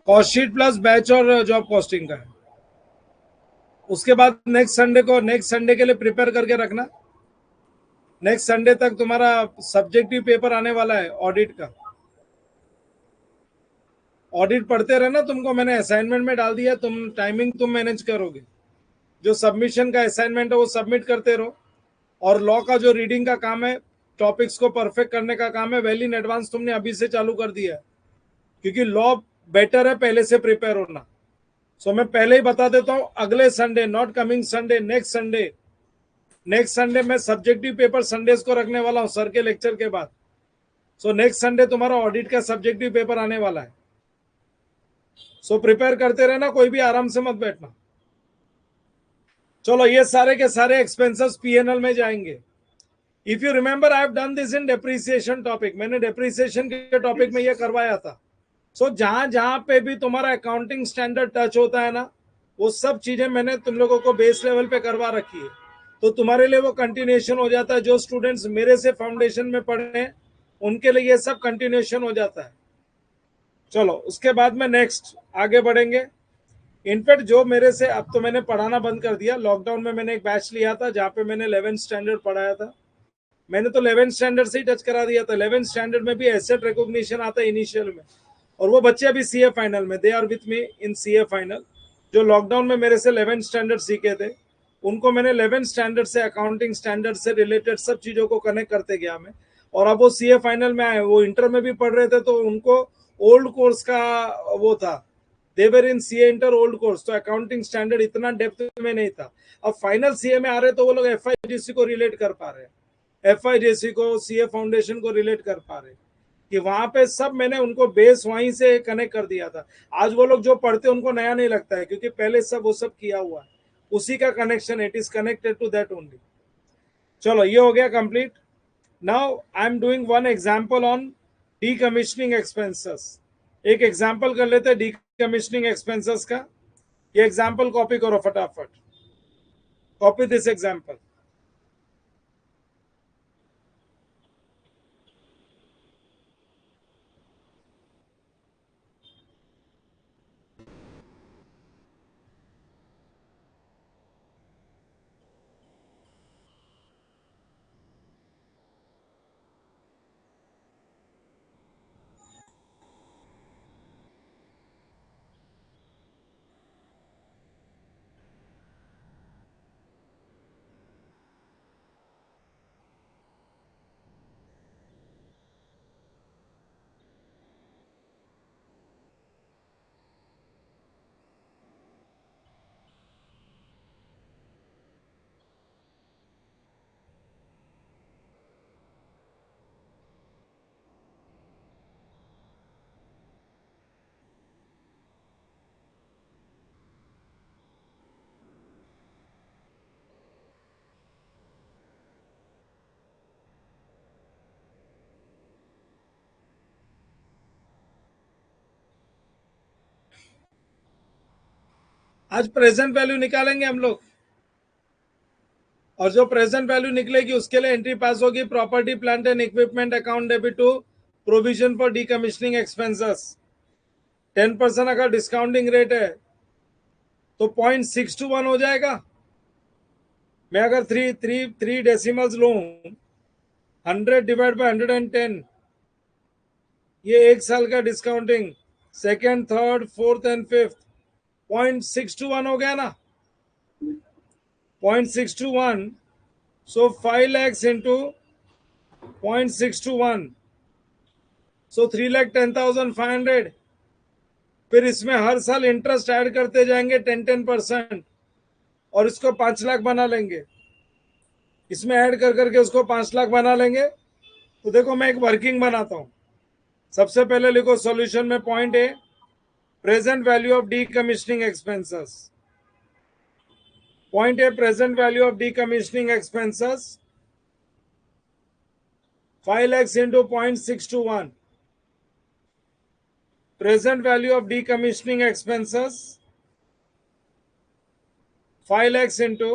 कॉस्ट शीट प्लस बैच और जॉब कॉस्टिंग का है। उसके बाद नेक्स्ट संडे के लिए प्रिपेयर करके रखना। नेक्स्ट संडे तक तुम्हारा सब्जेक्टिव पेपर आने वाला है ऑडिट का। ऑडिट पढ़ते रहना, तुमको मैंने असाइनमेंट में डाल दिया, तुम टाइमिंग तुम मैनेज करोगे। जो सबमिशन का असाइनमेंट है वो सबमिट करते रहो, और लॉ का जो रीडिंग का काम है, टॉपिक्स को परफेक्ट करने का काम है, वेल इन एडवांस तुमने अभी से चालू कर दिया है, क्योंकि लॉ बेटर है पहले से प्रिपेयर होना। सो मैं पहले ही बता देता हूं, अगले Sunday, not coming Sunday, next Sunday मैं सब्जेक्टिव पेपर संडेज को रखने वाला हूं सर के लेक्चर के बाद। सो नेक्स्ट संडे तुम्हारा ऑडिट का सब्जेक्टिव पेपर आने वाला है। सो प्रिपेयर करते रहना, कोई भी आराम से मत बैठना। चलो, ये सारे के सारे एक्सपेंसेस पीएनएल में जाएंगे। If you remember, I have done this in depreciation topic, मैंने डेप्रिसिएशन के टॉपिक में ये करवाया था। सो जहां जहां पे भी तुम्हारा अकाउंटिंग स्टैंडर्ड टच होता है ना, वो सब चीजें मैंने तुम लोगों को बेस लेवल पे करवा रखी है, तो तुम्हारे लिए वो कंटिन्यूएशन हो जाता है। जो स्टूडेंट्स मेरे से फाउंडेशन में पढ़े हैं उनके लिए ये सब कंटिन्यूएशन हो जाता है। चलो, उसके बाद में नेक्स्ट आगे बढ़ेंगे। इनफैक्ट जो मेरे से, अब तो मैंने पढ़ाना बंद कर दिया, लॉकडाउन में मैंने एक बैच लिया था जहाँ पे मैंने 11th स्टैंडर्ड पढ़ाया था। मैंने तो 11th स्टैंडर्ड से ही टच करा दिया था। 11th स्टैंडर्ड में भी एसेट रिकॉग्निशन आता है इनिशियल में, और वो बच्चे अभी सीए फाइनल में, they are with me in CA final. जो लॉकडाउन में मेरे से 11th स्टैंडर्ड सीखे थे, उनको मैंने 11th स्टैंडर्ड से अकाउंटिंग स्टैंडर्ड से रिलेटेड सब चीजों को कनेक्ट करते गया मैं। और अब वो सीए फाइनल में आए, वो इंटर में भी पढ़ रहे थे, तो उनको ओल्ड कोर्स का वो था, there were in CA inter old course, तो अकाउंटिंग स्टैंडर्ड इतना डेप्थ में नहीं था। अब फाइनल सीए में आ रहे तो वो लोग एफआईजीसी को रिलेट कर पा रहे हैं, एफआईजीसी को, सीए फाउंडेशन को रिलेट कर पा रहे, कि वहां पे सब मैंने उनको बेस वहीं से कनेक्ट कर दिया था। आज वो लोग जो पढ़ते उनको नया नहीं लगता है, क्योंकि पहले सब वो सब किया हुआ है, उसी का connection, it is connected to that only. चलो, ये हो गया complete. Now I am doing one example on decommissioning expenses. एक एग्जांपल कर लेते हैं डीकमीशनिंग एक्सपेंसेस का। ये एग्जांपल कॉपी करो फटाफट, कॉपी दिस एग्जांपल। आज प्रेजेंट वैल्यू निकालेंगे हम लोग, और जो प्रेजेंट वैल्यू निकलेगी उसके लिए एंट्री पास होगी, property plant and equipment account debit to provision for decommissioning expenses. 10% अगर डिस्काउंटिंग रेट है तो 0.621 हो जाएगा। मैं अगर थ्री डेसिमल्स लू, 100/110, ये एक साल का discounting, second, third, fourth and fifth, 0.621 हो गया ना। 0.621, सो 5 lakhs इंटू 0.621, सो 3,10,500। फिर इसमें हर साल इंटरेस्ट ऐड करते जाएंगे 10% और इसको 5 लाख बना लेंगे। इसमें ऐड कर करके उसको 5 लाख बना लेंगे। तो देखो, मैं एक वर्किंग बनाता हूं। सबसे पहले लिखो सॉल्यूशन में point A, present value of decommissioning expenses. Point A, present value of decommissioning expenses 5 lakhs into 0.621. Present value of decommissioning expenses 5 lakhs into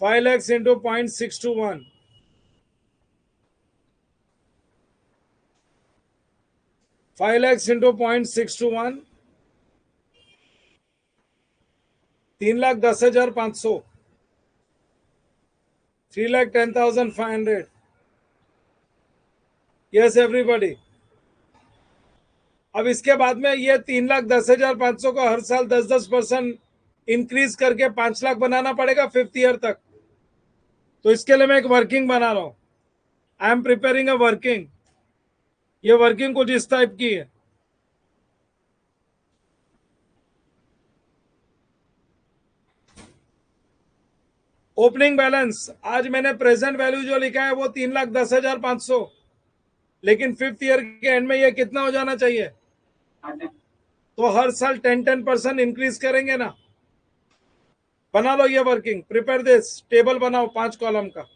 0.621. 5 lakhs into 0.621 3,10,500. 3,10,500. Yes everybody. अब इसके बाद में ये 3,10,500 को हर साल 10% इंक्रीज करके 5 लाख बनाना पड़ेगा 5th ईयर तक. तो इसके लिए मैं एक वर्किंग बना रहा हूं. I am preparing a working. ये वर्किंग कुछ इस टाइप की है. ओपनिंग बैलेंस आज मैंने प्रेजेंट वैल्यू जो लिखा है वो 3,10,500, लेकिन 5th ईयर के एंड में ये कितना हो जाना चाहिए? तो हर साल 10% इंक्रीज करेंगे ना. बना लो ये वर्किंग. प्रिपेयर दिस टेबल बनाओ 5 कॉलम का.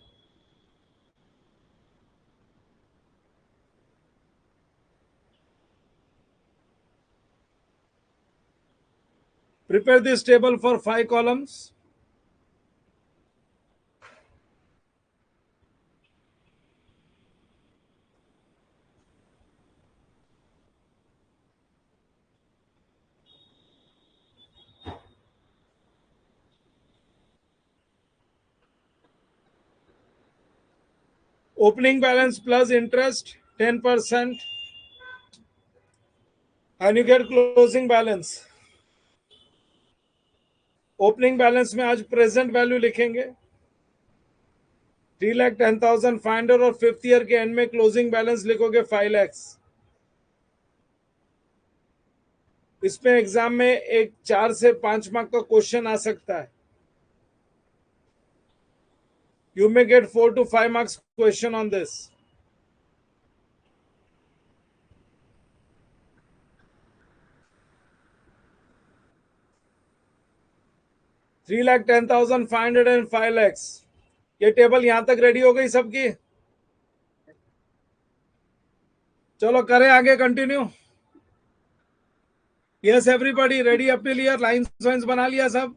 Prepare this table for 5 columns. Opening balance plus interest 10%, and you get closing balance. Opening balance में आज प्रेजेंट वैल्यू लिखेंगे 3,10,500 और 5th ईयर के एंड में क्लोजिंग बैलेंस लिखोगे 5 lakhs. इसमें एग्जाम में एक 4 से 5 मार्क का क्वेश्चन आ सकता है. You may get 4 to 5 marks question on this. Three lakh 10,500 and 5 lakhs. ये टेबल यहां तक रेडी हो गई सबकी? चलो करें आगे continue. Yes everybody ready up till year. Lines वाइंस बना लिया सब?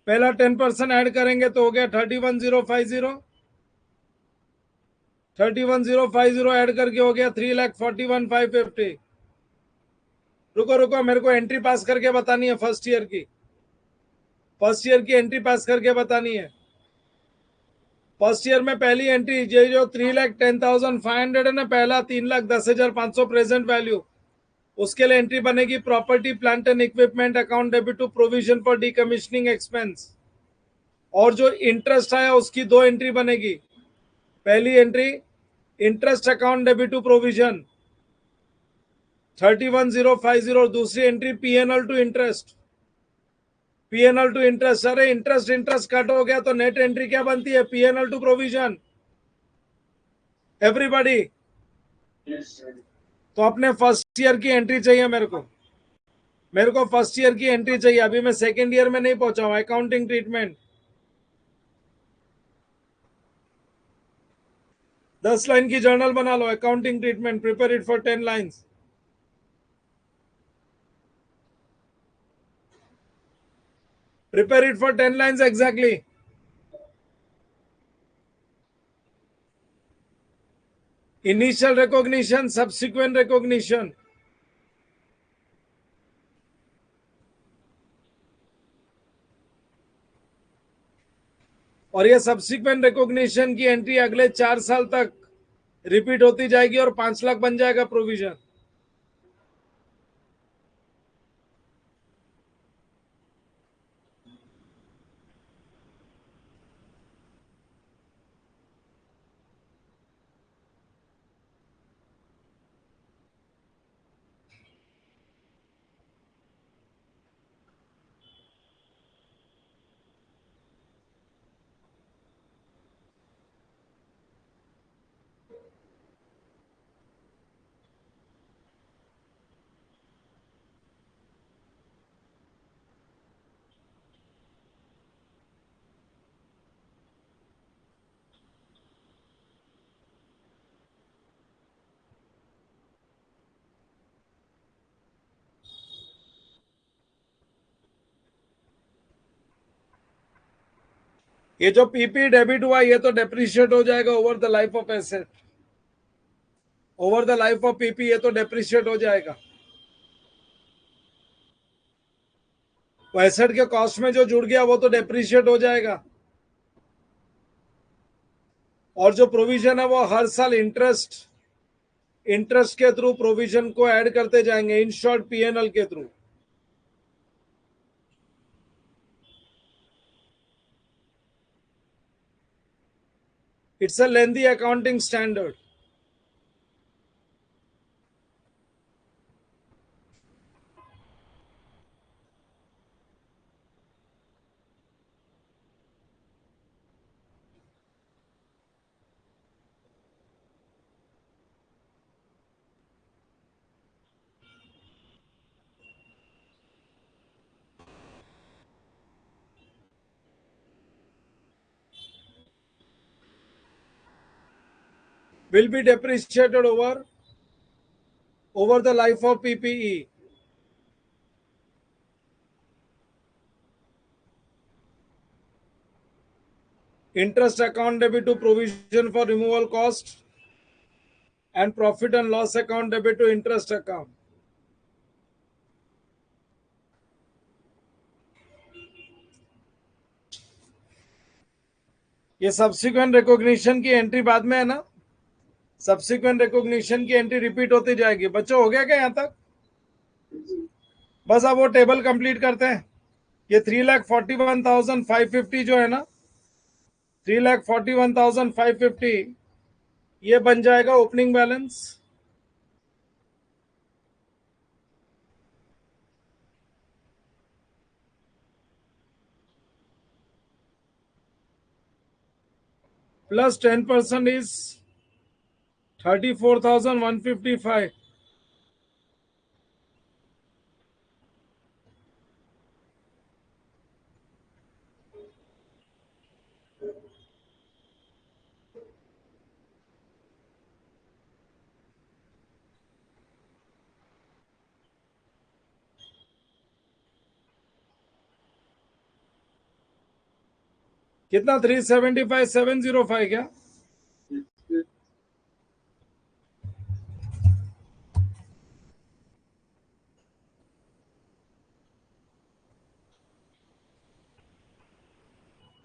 पहला 10% ऐड करेंगे तो हो गया 31,050. 31,050 ऐड करके हो गया 3,41,550. रुको रुको, मेरे को एंट्री पास करके बतानी है फर्स्ट ईयर की. फर्स्ट ईयर की एंट्री पास करके बतानी है. फर्स्ट ईयर में पहली एंट्री ये जो 3,10,500 है ना, पहला 3,10,500 प्रेजेंट वैल्यू, उसके लिए एंट्री बनेगी property plant and equipment account debit to provision for decommissioning expense. और जो इंटरेस्ट आया उसकी 2 एंट्री बनेगी. पहली entry interest account debit to provision 31,050 और दूसरी entry PNL to interest. PNL to interest. अरे इंटरेस्ट इंटरेस्ट कट हो गया तो नेट एंट्री क्या बनती है? PNL to provision. एवरीबॉडी. तो अपने फर्स्ट ईयर की एंट्री चाहिए मेरे को. मेरे को फर्स्ट ईयर की एंट्री चाहिए. अभी मैं सेकेंड ईयर में नहीं पहुंचा हूं. अकाउंटिंग ट्रीटमेंट 10 लाइन की जर्नल बना लो. Accounting treatment prepare it for 10 lines. Prepare it for 10 lines exactly. Initial recognition, subsequent recognition. और ये सब्सिक्वेंट रिकॉग्निशन की एंट्री अगले 4 साल तक रिपीट होती जाएगी और 5 लाख बन जाएगा प्रोविजन. ये जो पीपी डेबिट हुआ ये तो डेप्रिशिएट हो जाएगा over the life of asset, over the life of PP ये तो डेप्रिशिएट हो जाएगा। वो एसेट के कॉस्ट में जो जुड़ गया वो तो डेप्रिशिएट हो जाएगा। और जो प्रोविजन है वो हर साल इंटरेस्ट के थ्रू प्रोविजन को ऐड करते जाएंगे, इन शॉर्ट पीएनएल के through. It's a lengthy accounting standard. Will be depreciated over the life of PPE. Interest account debit to provision for removal cost and profit and loss account debit to interest account. ये सब्सिक्वेंट रिकॉग्निशन की एंट्री बाद में है ना, सब्सिक्वेंट रिकॉग्निशन की एंट्री रिपीट होती जाएगी। बच्चों हो गया क्या यहां तक? बस अब वो टेबल कंप्लीट करते हैं। ये 3,41,550 जो है ना, 3,41,550 ये बन जाएगा ओपनिंग बैलेंस। Plus 10% is 34,155। कितना? 375,705 क्या?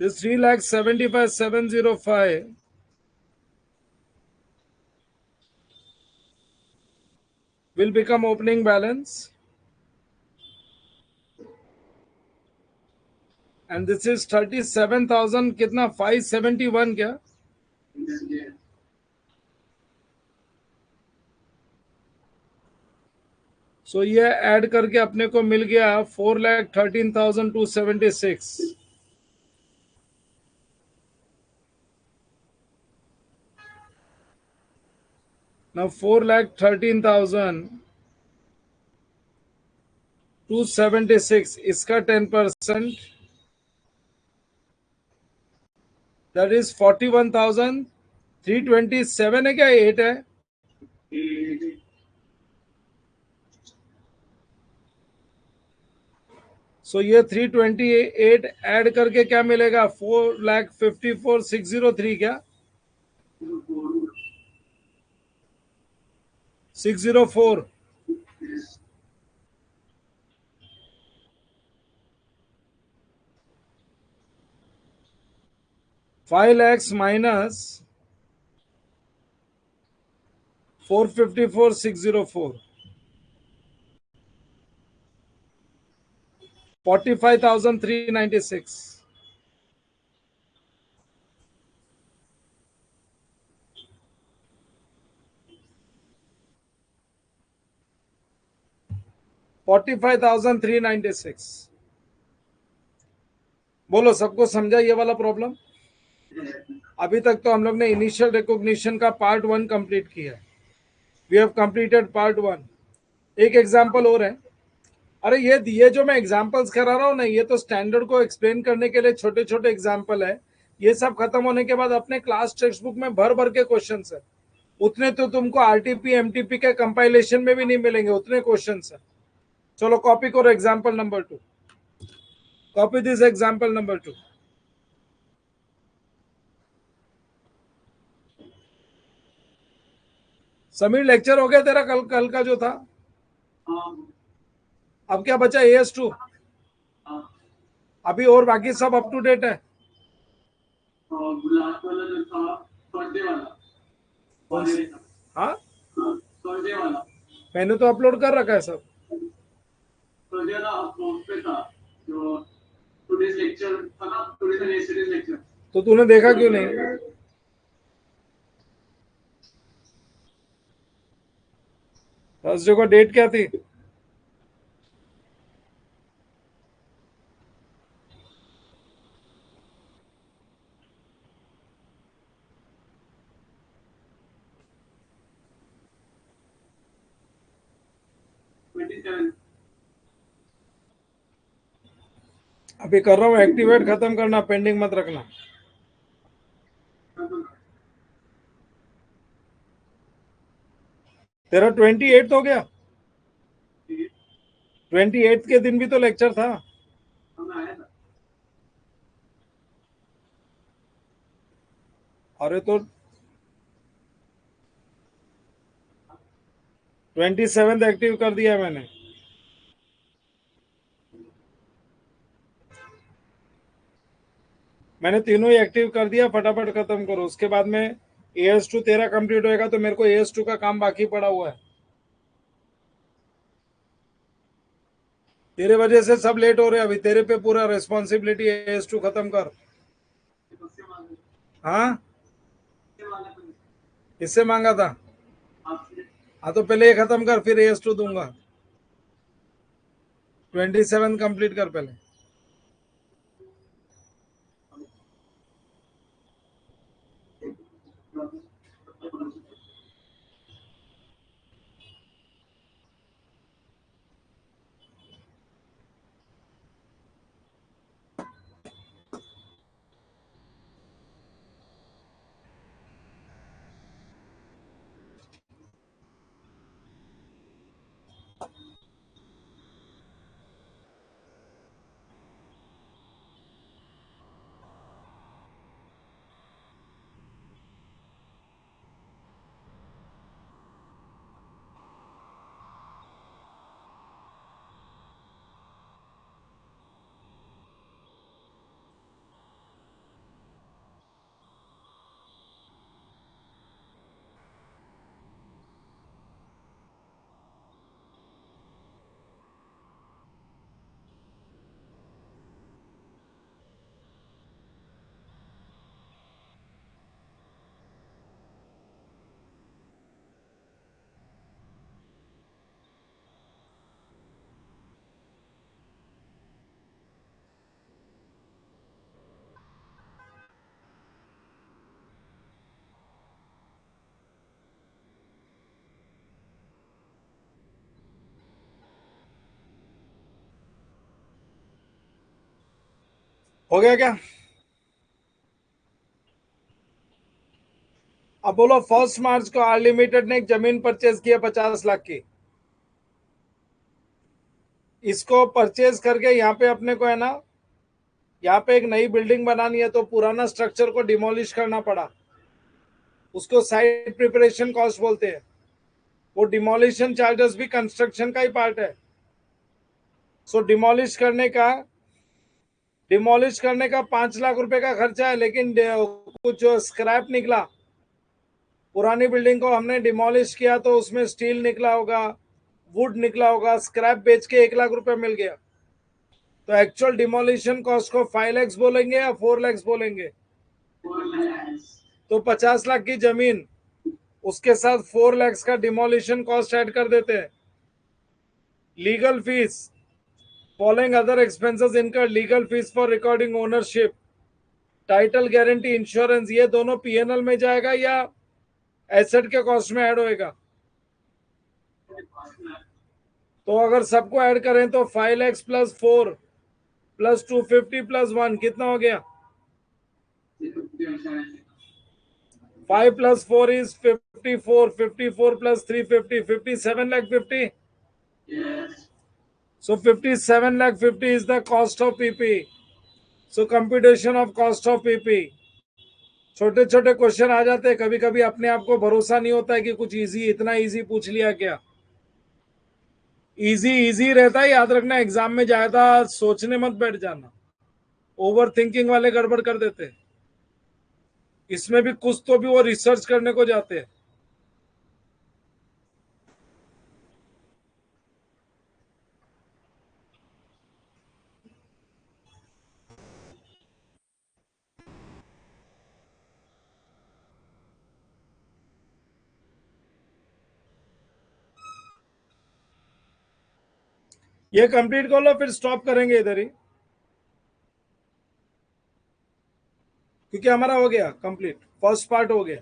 This 3,75,705 will become opening balance, and this is 37,000 कितना? 571 क्या? सो ये ऐड करके अपने को मिल गया 4,13,276। Now 4,13,276 इसका 10%, that is 41,327 है क्या? 8 है। सो ये 328 ऐड करके क्या मिलेगा? 4,54,603 क्या? 604। 5 lakhs minus 454,604, 45,396। 45,396। बोलो सबको समझा ये वाला प्रॉब्लम? अभी तक तो हम लोग ने इनिशियल रिकॉग्निशन का पार्ट 1 कंप्लीट किया है। We have completed part 1। एक एग्जांपल और है। अरे ये जो मैं एग्जांपल्स करा रहा हूँ ना, ये तो स्टैंडर्ड को एक्सप्लेन करने के लिए छोटे छोटे एग्जांपल है। ये सब खत्म होने के बाद अपने क्लास टेक्स्ट बुक में भर भर के क्वेश्चन है। उतने तो तुमको आरटीपी एमटीपी के कंपाइलेशन में भी नहीं मिलेंगे, उतने क्वेश्चन है। चलो कॉपी करो example number 2। Copy this example number 2। Sameer lecture हो गया तेरा कल कल का जो था? अब क्या बचा? AS2 अभी, और बाकी सब अप टू डेट है? लास्ट वाला जो था थर्सडे वाला, हाँ थर्सडे वाला मैंने तो अपलोड कर रखा है सब। थर्सडे वाला उस पे था जो टुडेस लेक्चर था ना, टुडेस एंड यस्टरडेस लेक्चर। तो तूने देखा क्यों नहीं? थर्सडे को डेट क्या थी? अभी कर रहा हूँ एक्टिवेट, खत्म करना, पेंडिंग मत रखना। तेरा 28 हो गया? 28 के दिन भी तो लेक्चर था। अरे तो 27 एक्टिव कर दिया मैंने। मैंने तीनों ही एक्टिव कर दिया, फटाफट खत्म करो, उसके बाद में AS2 तेरा कंप्लीट होएगा तो मेरे को AS2 का काम बाकी पड़ा हुआ है। तेरे वजह से सब लेट हो रहे हैं, अभी तेरे पे पूरा रिस्पॉन्सिबिलिटी है। AS2 खत्म कर। हाँ इससे मांगा था। हाँ तो पहले ये खत्म कर, फिर AS2 दूंगा। 27 कंप्लीट कर पहले। हो गया क्या? अब बोलो, 1 मार्च को आर लिमिटेड ने एक जमीन परचेज किया 50 लाख की। इसको परचेज करके यहाँ पे अपने को है ना, यहाँ पे एक नई बिल्डिंग बनानी है, तो पुराना स्ट्रक्चर को डिमोलिश करना पड़ा। उसको साइट प्रिपरेशन कॉस्ट बोलते हैं। वो डिमोलिशन चार्जेस भी कंस्ट्रक्शन का ही पार्ट है। सो डिमोलिश करने का 5 लाख रुपए का खर्चा है, लेकिन कुछ स्क्रैप निकला। पुरानी बिल्डिंग को हमने डिमोलिश किया तो उसमें स्टील निकला होगा, वुड निकला होगा, स्क्रैप बेच के 1 लाख रुपए मिल गया। तो एक्चुअल डिमोलिशन कॉस्ट को 5 lakhs बोलेंगे या 4 lakhs बोलेंगे? तो 50 लाख की जमीन, उसके साथ 4 lakhs का डिमोलिशन कॉस्ट ऐड कर देते हैं। Legal fees, following other expenses incur, legal fees for recording ownership, title guarantee, insurance, ये दोनों PNL में जाएगा या एसेट के कॉस्ट में ऐड होएगा? तो अगर सबको ऐड करें तो 5 lakhs प्लस 4 प्लस 250 प्लस 1 कितना हो गया? 5 plus 4 is 54, 54 plus 350, 57 lakh 50। So 57 lakh 50 is the cost of PP. So computation of cost of PP. छोटे छोटे क्वेश्चन आ जाते हैं, कभी कभी अपने आप को भरोसा नहीं होता है कि कुछ इजी, इतना इजी पूछ लिया क्या। इजी इजी रहता है, याद रखना, एग्जाम में ज्यादा सोचने मत बैठ जाना, ओवर थिंकिंग वाले गड़बड़ कर देते हैं। इसमें भी कुछ तो भी वो रिसर्च करने को जाते हैं। ये कंप्लीट कर लो, फिर स्टॉप करेंगे इधर ही, क्योंकि हमारा हो गया कंप्लीट, फर्स्ट पार्ट हो गया।